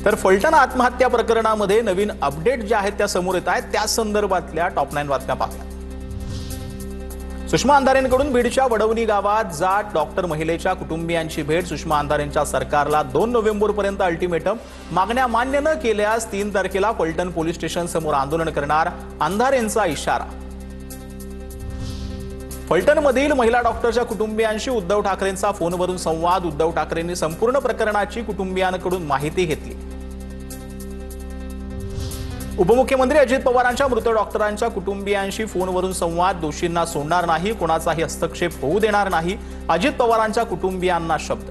तर फलटण आत्महत्या प्रकरणामध्ये नवीन अपडेट जे आहेत त्या समोर येत आहेत त्या संदर्भातल्या टॉप 9 बातम्या पाहूया। सुषमा अंधारेंकडून बीडच्या वडवणी गावात जात डॉक्टर महिलेच्या कुटुंबियांची भेट। सुषमा अंधारेंच्या सरकारला 2 नोव्हेंबरपर्यंत अल्टिमेटम, मागण्या मान्य न केल्यास 3 तारखेला फलटण पोलीस स्टेशन समोर आंदोलन करणार, अंधारेंचा इशारा। फलटणमधील महिला डॉक्टरच्या कुटुंबियांशी उद्धव ठाकरेंचा फोनवरून संवाद। उद्धव ठाकरेंनी संपूर्ण प्रकरणाची कुटुंबियांकडून माहिती घेतली। उपमुख्यमंत्री अजित पवारांच्या मृत डॉक्टरांच्या कुटुंबियांशी फोनवरून संवाद। दोषींना सोडणार नाही, कोणाचाही हस्तक्षेप होऊ देणार नाही, अजित पवारांच्या कुटुंबियांना शब्द।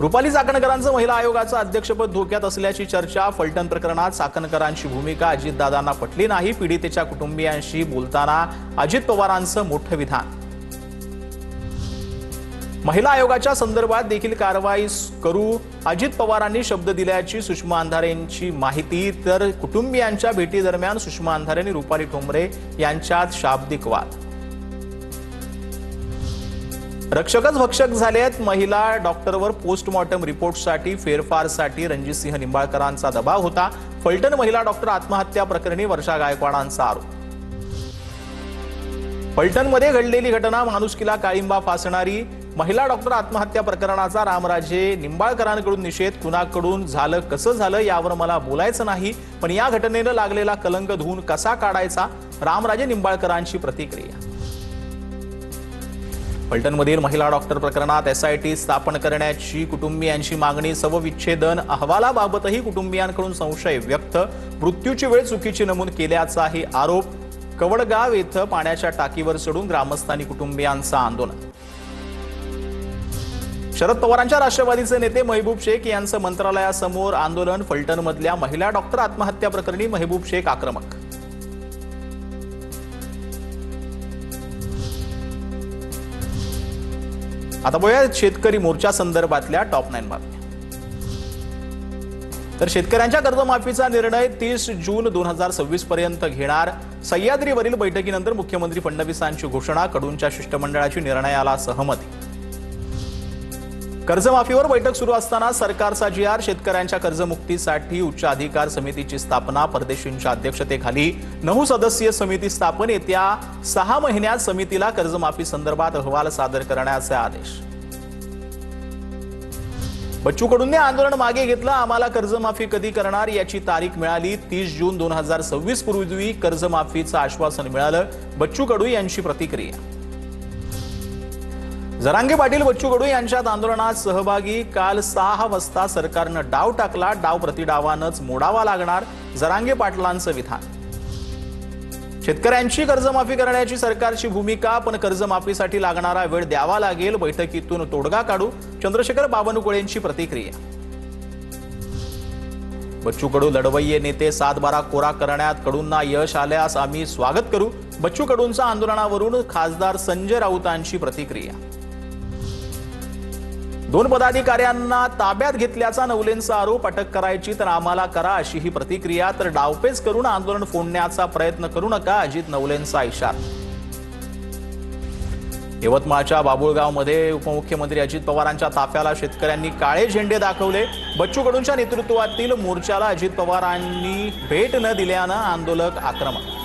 रुपाली चाकणकरांचं महिला आयोगाचं अध्यक्षपद धोक्यात असल्याची चर्चा। फलटण प्रकरणात चाकणकरांची भूमिका अजितदादांना पटली नाही। पीडितेच्या कुटुंबियांशी बोलताना अजित पवारांचं मोठं विधान। महिला आयोगाच्या संदर्भात देखील कारवाई करू, अजित पवारांनी शब्द दिल्याची सुषमा अंधारेंची माहिती। तर कुटुंबियांच्या भेटीदरम्यान सुषमा अंधारे आणि रुपाली ठोंबरे यांच्यात शाब्दिक वाद। रक्षकच भक्षक झालेत। महिला डॉक्टरवर पोस्टमॉर्टम रिपोर्टसाठी फेरफारसाठी रणजितसिंह निंबाळकरांचा दबाव होता। फलटण महिला डॉक्टर आत्महत्या प्रकरणी वर्षा गायकवाडांचा आरोप। फलटणमध्ये घडलेली घटना माणुसकीला काळिंबा फासणारी। महिला डॉक्टर आत्महत्या प्रकरणाचा रामराजे निंबाळकरांकडून निषेध। कुणाकडून झालं, कसं झालं यावर मला बोलायचं नाही, पण या घटनेनं लागलेला कलंक धुवून कसा काढायचा, रामराजे निंबाळकरांची प्रतिक्रिया। फलटणमधील महिला डॉक्टर प्रकरणात SIT स्थापन करण्याची कुटुंबियांची मागणी। शवविच्छेदन अहवालाबाबतही कुटुंबियांकडून संशय व्यक्त। मृत्यूची वेळ चुकीची नमूद केल्याचाही आरोप। कवडगाव येथे पाण्याच्या टाकीवर चढून ग्रामस्थांनी कुटुंबियांचं आंदोलन। शरद पवारांच्या राष्ट्रवादीचे नेते महबूब शेख यांचं मंत्रालयासमोर आंदोलन। फलटणमधल्या महिला डॉक्टर आत्महत्या प्रकरणी महबूब शेख आक्रमक। आता बघूया शेतकरी मोर्चा संदर्भातल्या टॉप 9 बातम्या। तर शेतकऱ्यांच्या कर्जमाफीचा निर्णय 30 जून 2026 पर्यंत घेणार। सह्याद्रीवरील बैठकीनंतर मुख्यमंत्री फडणवीसांची घोषणा। कडूंच्या शिष्टमंडळाची निर्णयाला सहमती। कर्जमाफीवर बैठक सुरू असताना सरकारचा GR। शेतकऱ्यांच्या कर्जमुक्तीसाठी उच्च अधिकार समितीची स्थापना। परदेशींच्या अध्यक्षतेखाली 9 सदस्यीय समिती स्थापन। येत्या 6 महिन्यात समितीला कर्जमाफी संदर्भात अहवाल सादर करण्याचे आदेश। बच्चू कडूंनी आंदोलन मागे घेतलं। आम्हाला कर्जमाफी कधी करणार याची तारीख मिळाली। 30 जून 2026 पूर्वी कर्जमाफीचं आश्वासन मिळालं। बच्चू कडू यांची प्रतिक्रिया। जरांगे पाटील बच्चू कडू यांच्यात आंदोलनात सहभागी। काल 6 वाजता सरकारनं डाव टाकला, डाव प्रतिडावानंच मोडावा लागणार, जरांगे पाटलांचं विधान। शेतकऱ्यांची कर्जमाफी करण्याची सरकारची भूमिका, पण कर्जमाफीसाठी लागणारा वेळ द्यावा लागेल, बैठकीतून तोडगा काढू, चंद्रशेखर बावनकुळेंची प्रतिक्रिया। बच्चू कडू लढवय्ये नेते, 7-12 कोरा करण्यात कडूंना यश आल्यास आम्ही स्वागत करू, बच्चू कडूंच्या आंदोलनावरून खासदार संजय राऊतांची प्रतिक्रिया। 2 पदाधिकाऱ्यांना ताब्यात घेतल्याचा नवलेंचा आरोप। अटक करायची तर आम्हाला करा, अशी ही प्रतिक्रिया। तर डावपेच करून आंदोलन फोडण्याचा प्रयत्न करू नका, अजित नवलेंचा इशारा। यवतमाळच्या बाबुळगावमध्ये उपमुख्यमंत्री अजित पवारांच्या ताफ्याला शेतकऱ्यांनी काळे झेंडे दाखवले। बच्चू कडूंच्या नेतृत्वातील मोर्चाला अजित पवारांनी भेट न दिल्यानं आंदोलक आक्रमक।